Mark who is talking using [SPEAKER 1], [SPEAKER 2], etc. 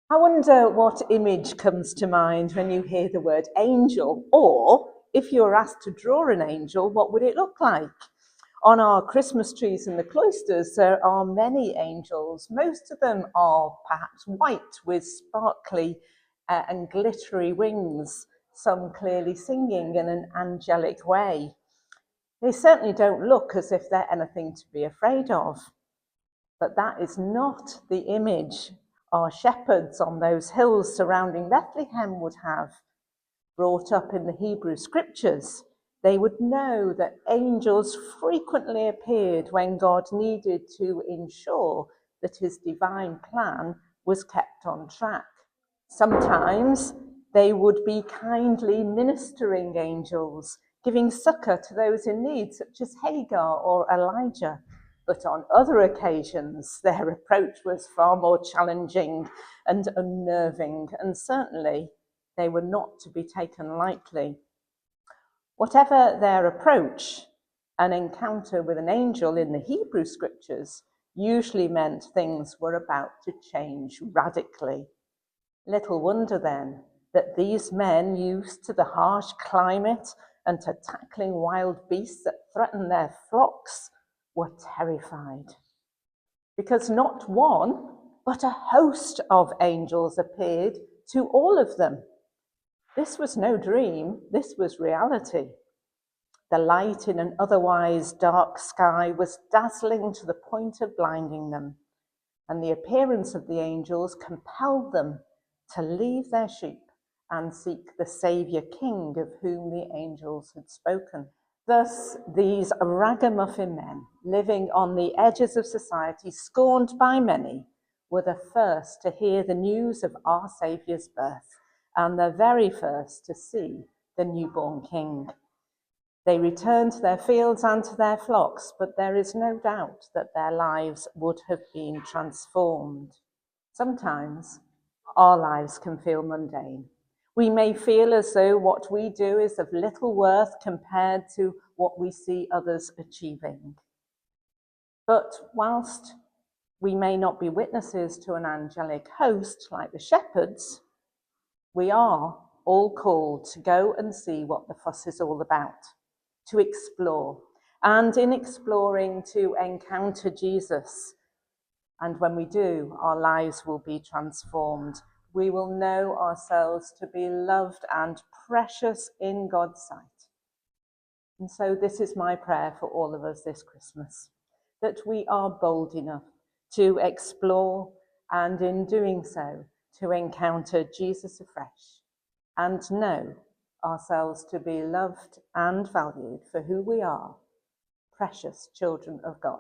[SPEAKER 1] I wonder what image comes to mind when you hear the word angel, or if you were asked to draw an angel, what would it look like? On our Christmas trees in the cloisters, there are many angels. Most of them are perhaps white with sparkly and glittery wings, some clearly singing in an angelic way. They certainly don't look as if they're anything to be afraid of. But that is not the image our shepherds on those hills surrounding Bethlehem would have. Brought up in the Hebrew scriptures, they would know that angels frequently appeared when God needed to ensure that his divine plan was kept on track. Sometimes they would be kindly ministering angels, giving succor to those in need, such as Hagar or Elijah. But on other occasions, their approach was far more challenging and unnerving, and certainly they were not to be taken lightly. Whatever their approach, an encounter with an angel in the Hebrew scriptures usually meant things were about to change radically. Little wonder then that these men, used to the harsh climate and to tackling wild beasts that threatened their flocks, were terrified. Because not one, but a host of angels appeared to all of them. This was no dream, this was reality. The light in an otherwise dark sky was dazzling to the point of blinding them, and the appearance of the angels compelled them to leave their sheep and seek the Saviour King of whom the angels had spoken. Thus, these ragamuffin men, living on the edges of society, scorned by many, were the first to hear the news of our Saviour's birth, and the very first to see the newborn King. They returned to their fields and to their flocks, but there is no doubt that their lives would have been transformed. Sometimes our lives can feel mundane. We may feel as though what we do is of little worth compared to what we see others achieving. But whilst we may not be witnesses to an angelic host like the shepherds, we are all called to go and see what the fuss is all about, to explore, and in exploring to encounter Jesus. And when we do, our lives will be transformed. We will know ourselves to be loved and precious in God's sight. And so this is my prayer for all of us this Christmas, that we are bold enough to explore, and in doing so, to encounter Jesus afresh and know ourselves to be loved and valued for who we are, precious children of God.